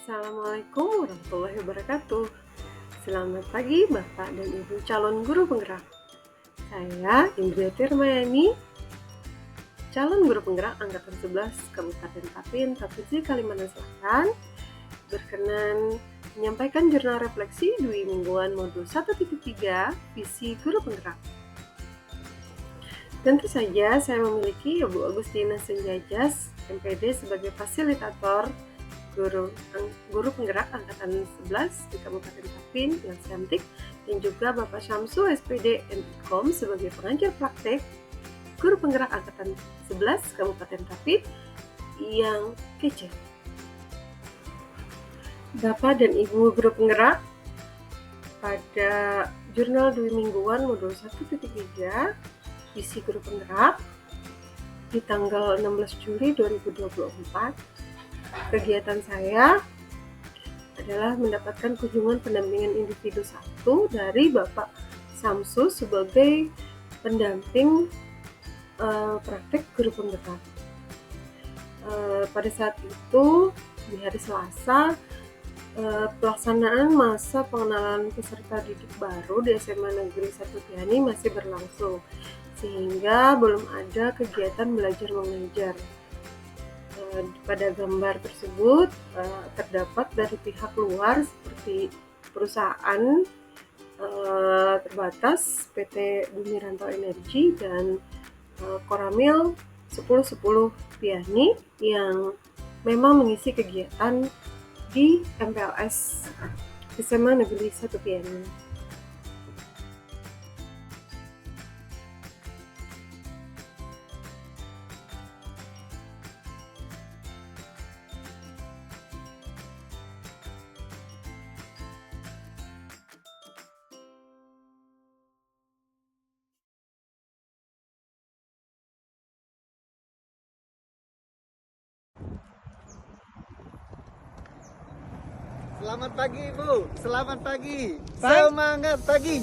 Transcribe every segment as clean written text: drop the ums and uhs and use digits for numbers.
Assalamualaikum warahmatullahi wabarakatuh. Selamat pagi Bapak dan Ibu calon guru penggerak. Saya Indriati Ramayani, calon guru penggerak Angkatan 11 Kabupaten Tapin, Provinsi Kalimantan Selatan, berkenan menyampaikan jurnal refleksi Dwi Mingguan Modul 1.3 Visi Guru Penggerak. Tentu saja saya memiliki Ibu Agustina Senjajas, MPD sebagai fasilitator guru penggerak Angkatan 11 di Kabupaten Tapin yang cantik, dan juga Bapak Syamsu SPD MIKOM sebagai pengajar praktek guru penggerak Angkatan 11 Kabupaten Tapin yang kece. Bapak dan Ibu guru penggerak, pada jurnal Dwi Mingguan Modul 1.3 Visi Guru Penggerak di tanggal 16 Juli 2024, kegiatan saya adalah mendapatkan kunjungan pendampingan individu 1 dari Bapak Samsu sebagai pendamping praktek guru penggerak. Pada saat itu di hari Selasa, pelaksanaan masa pengenalan peserta didik baru di SMA Negeri 1 Tiani masih berlangsung, sehingga belum ada kegiatan belajar mengajar. Pada gambar tersebut terdapat dari pihak luar seperti perusahaan terbatas PT Bumi Rantau Energi dan Koramil 1010 Tiani yang memang mengisi kegiatan di MPLS SMA Negeri 1 Tiani. Selamat pagi Bu, selamat pagi. Semangat pagi.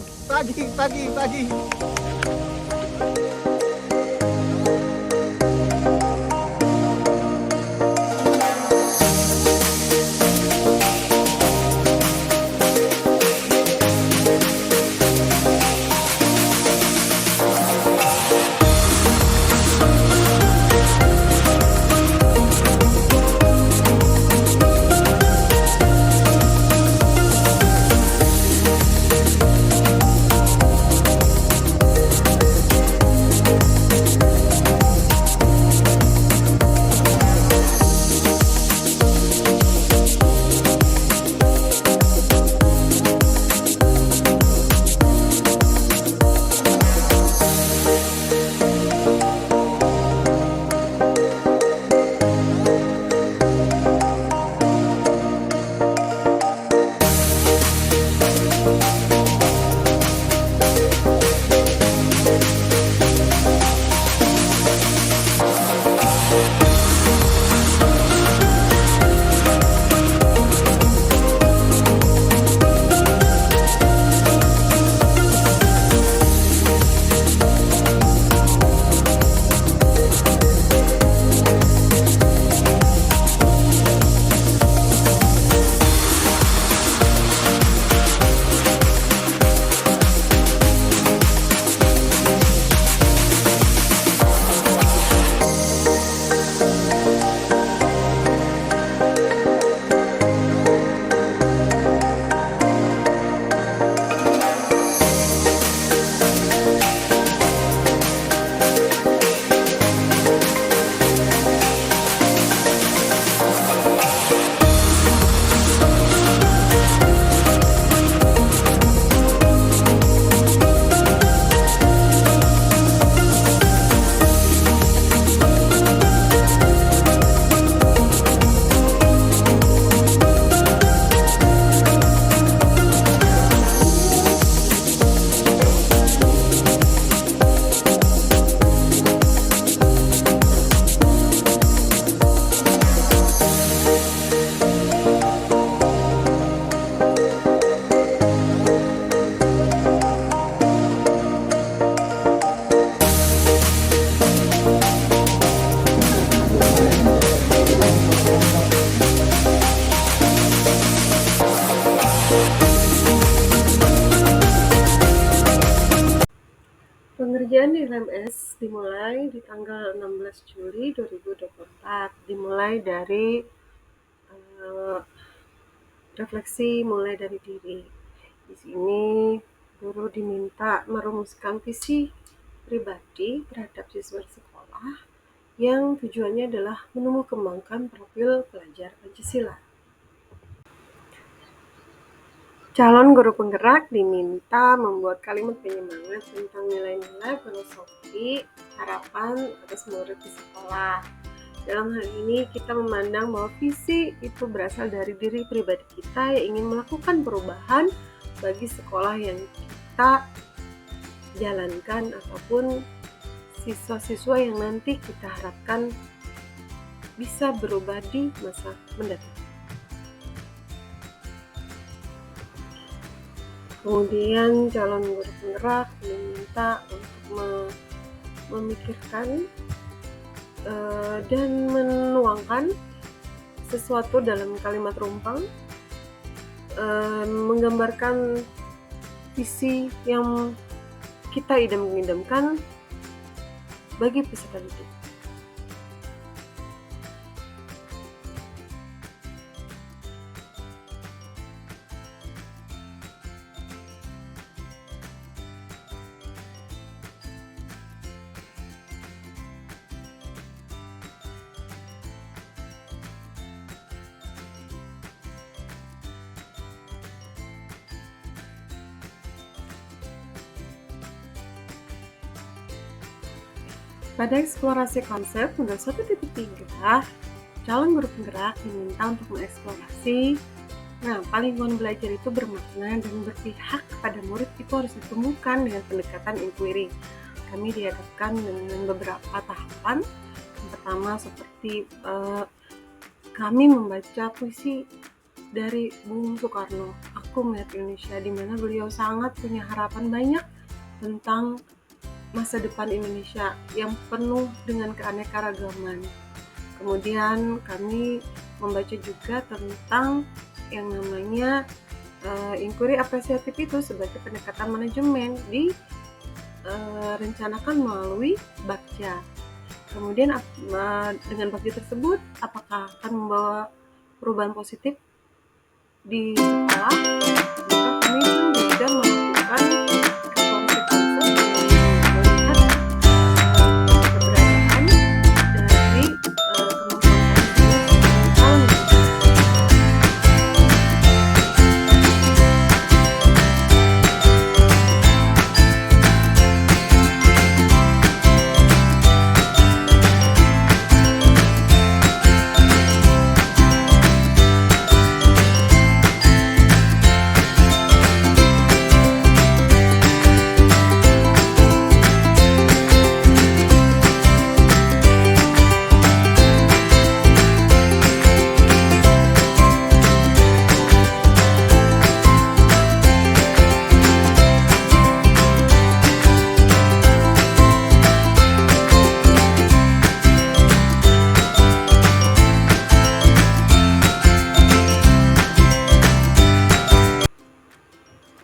Ujian di LMS dimulai di tanggal 16 Juli 2024, dimulai dari refleksi mulai dari diri. Di sini guru diminta merumuskan visi pribadi terhadap siswa sekolah yang tujuannya adalah menumbuh kembangkan profil pelajar Pancasila. Calon guru penggerak diminta membuat kalimat penyemangat tentang nilai-nilai, filosofi, harapan atas murid di sekolah. Dalam hal ini kita memandang bahwa visi itu berasal dari diri pribadi kita yang ingin melakukan perubahan bagi sekolah yang kita jalankan ataupun siswa-siswa yang nanti kita harapkan bisa berubah di masa mendatang. Kemudian calon guru penggerak diminta untuk memikirkan dan menuangkan sesuatu dalam kalimat rumpang, menggambarkan visi yang kita idam-idamkan bagi peserta didik. Pada eksplorasi konsep modul 1.3, calon guru penggerak diminta untuk mengeksplorasi mengapa lingkungan belajar itu bermakna dan berpihak kepada murid itu harus ditemukan dengan pendekatan inquiry. Kami dihadapkan dengan beberapa tahapan. Yang pertama seperti kami membaca puisi dari Bung Soekarno, Aku Melihat Indonesia, di mana beliau sangat punya harapan banyak tentang masa depan Indonesia yang penuh dengan keanekaragaman. Kemudian kami membaca juga tentang yang namanya inquiry apresiatif itu sebagai pendekatan manajemen direncanakan melalui Bagja. Kemudian dengan Bagja tersebut apakah akan membawa perubahan positif di sekolah? Maka kami pun juga melakukan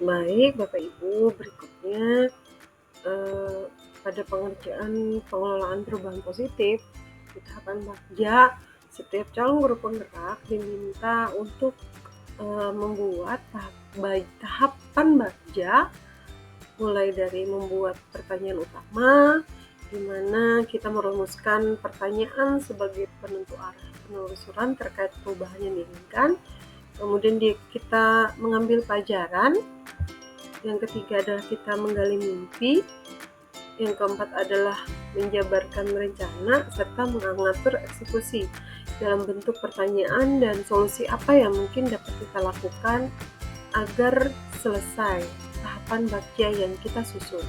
Baik, Bapak Ibu, berikutnya pada pengerjaan pengelolaan perubahan positif di tahapan Bagja, setiap calon guru penggerak diminta untuk membuat tahapan Bagja, mulai dari membuat pertanyaan utama, di mana kita merumuskan pertanyaan sebagai penentu arah penelusuran terkait perubahan yang diinginkan. Kemudian kita mengambil pelajaran. Yang ketiga adalah kita menggali mimpi. Yang keempat adalah menjabarkan rencana serta mengatur eksekusi dalam bentuk pertanyaan dan solusi apa yang mungkin dapat kita lakukan agar selesai tahapan Bagja yang kita susun.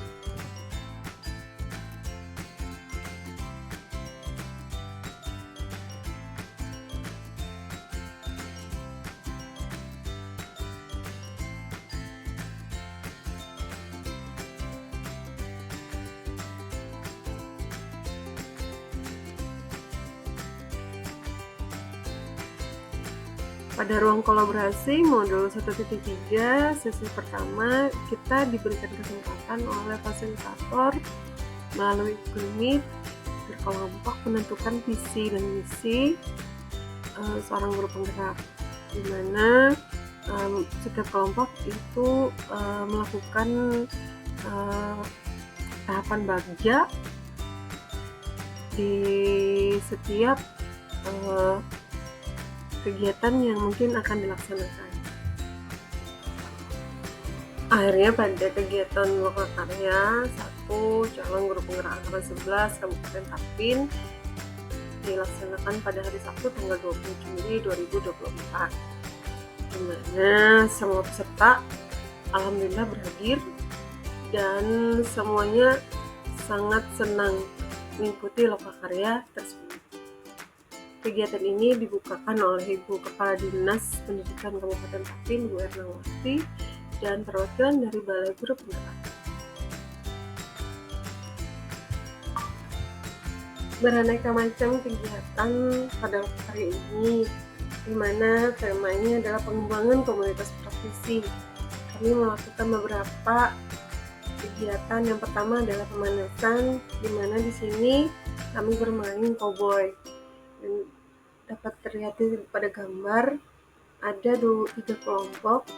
Pada ruang kolaborasi modul 1.3 sesi pertama kita diberikan kesempatan oleh fasilitator melalui Google Meet berkelompok menentukan visi dan misi seorang guru penggerak, di mana setiap kelompok itu melakukan tahapan bagja di setiap kegiatan yang mungkin akan dilaksanakan. Akhirnya pada kegiatan lokakarya 1 calon guru penggerak angkatan 11 Kabupaten Tapin dilaksanakan pada hari Sabtu tanggal 20 Juli 2024, di mana semua peserta alhamdulillah berhadir dan semuanya sangat senang mengikuti lokakarya tersebut. Kegiatan ini dibukakan oleh Ibu Kepala Dinas Pendidikan Kabupaten Tapin, Bu Ernawati, dan perwakilan dari Balai Guru Penggerak. Beraneka macam kegiatan pada hari ini, di mana temanya adalah pengembangan komunitas praktisi. Kami melakukan beberapa kegiatan. Yang pertama adalah pemanasan, di mana di sini kami bermain cowboy. Dan dapat terlihat pada gambar ada 3 kelompok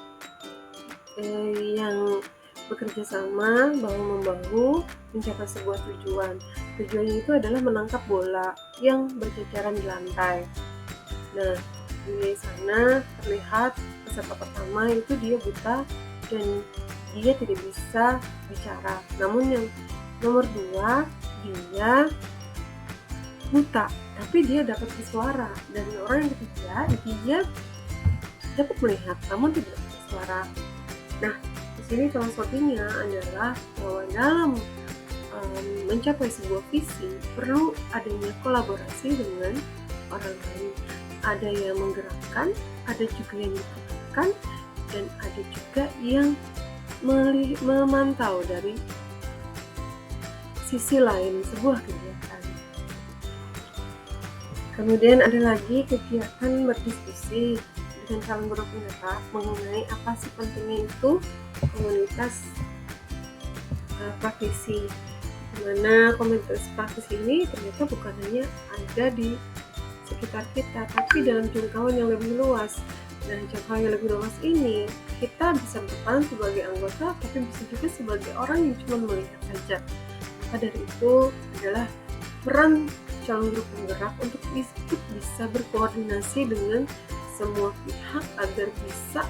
yang bekerja sama bahu-membahu mencapai sebuah tujuan. Tujuannya itu adalah menangkap bola yang berceceran di lantai. Nah, di sana terlihat peserta pertama itu dia buta dan dia tidak bisa bicara. Namun yang nomor 2 dia buta, tapi dia dapat bersuara. Dan orang yang ketiga dia dapat melihat, namun tidak bersuara. Nah, di sini filosofinya adalah bahwa dalam mencapai sebuah visi perlu adanya kolaborasi dengan orang lain. Ada yang menggerakkan, ada juga yang ditekankan, dan ada juga yang memantau dari sisi lain sebuah kegiatan. Kemudian ada lagi kegiatan berdiskusi dengan calon guru penggerak mengenai apa sih pentingnya itu komunitas praktisi, dimana komunitas praktisi ini ternyata bukan hanya ada di sekitar kita, tapi dalam jangkauan yang lebih luas. Nah, jangkauan yang lebih luas ini kita bisa berperan sebagai anggota, tapi bisa juga sebagai orang yang cuma melihat saja. Maka dari itu adalah peran calon guru penggerak untuk bisa berkoordinasi dengan semua pihak agar bisa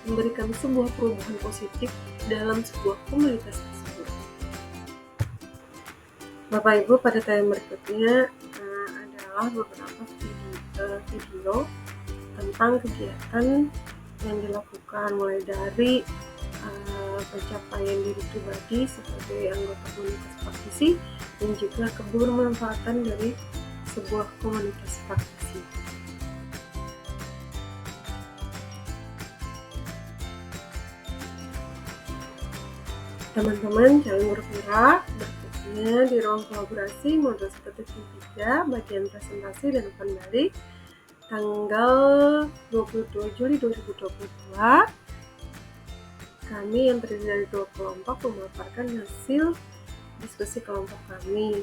memberikan sebuah perubahan positif dalam sebuah komunitas tersebut. Bapak Ibu, pada tayangan berikutnya adalah beberapa video tentang kegiatan yang dilakukan, mulai dari pencapaian diri pribadi sebagai anggota komunitas praktisi dan juga kebermanfaatan dari sebuah komunitas praktisi. Teman-teman calon guru penggerak, berikutnya di ruang kolaborasi modul 1.3 bagian presentasi dan umpan balik tanggal 22 Juli 2022, kami yang terdiri dari 2 kelompok memaparkan hasil diskusi kelompok kami,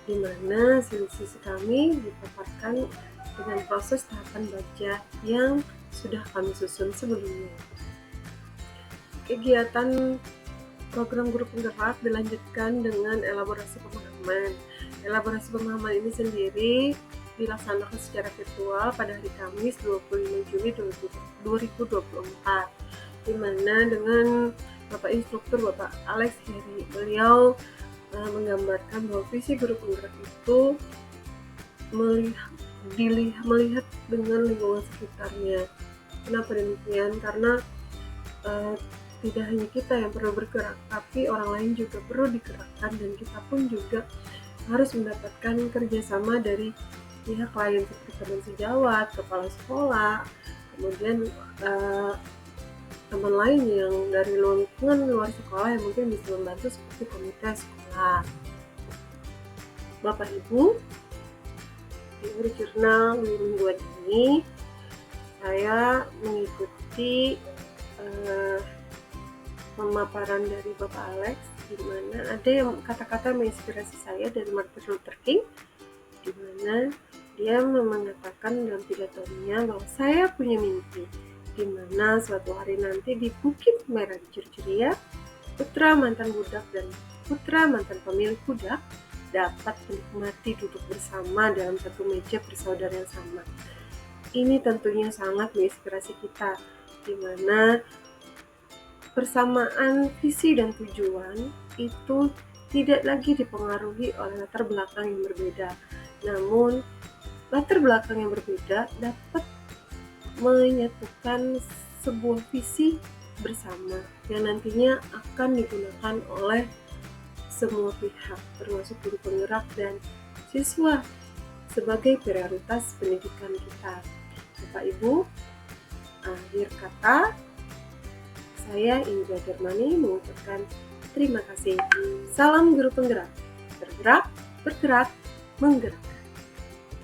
di mana hasil diskusi kami dipaparkan dengan proses tahapan baca yang sudah kami susun sebelumnya. Kegiatan program guru penggerak dilanjutkan dengan elaborasi pemahaman. Elaborasi pemahaman ini sendiri dilaksanakan secara virtual pada hari Kamis 25 Juli 2024, di mana dengan Bapak Instruktur Bapak Alex Heri, beliau menggambarkan bahwa visi guru penggerak itu melihat dengan lingkungan sekitarnya. Kenapa demikian? Karena tidak hanya kita yang perlu bergerak, tapi orang lain juga perlu digerakkan, dan kita pun juga harus mendapatkan kerjasama dari pihak lain seperti teman sejawat, kepala sekolah, kemudian teman lain yang dari lingkungan luar sekolah yang mungkin bisa membantu seperti komite sekolah. Bapak Ibu, di jurnal mingguan ini saya mengikuti pemaparan dari Bapak Alex, di mana ada yang kata-kata menginspirasi saya dari Martin Luther King, di mana dia mengatakan dalam pidatonya bahwa saya punya mimpi, di mana suatu hari nanti di Bukit Merah di Jurjeria, putra mantan budak dan putra mantan pemilik kuda dapat menikmati duduk bersama dalam satu meja bersaudara yang sama. Ini tentunya sangat menginspirasi kita, di mana persamaan visi dan tujuan itu tidak lagi dipengaruhi oleh latar belakang yang berbeda. Namun, latar belakang yang berbeda dapat menyatukan sebuah visi bersama yang nantinya akan digunakan oleh semua pihak, termasuk guru penggerak dan siswa sebagai prioritas pendidikan kita. Bapak Ibu, akhir kata saya Indra Dermani mengucapkan terima kasih. Salam guru penggerak, bergerak, bergerak, menggerakkan.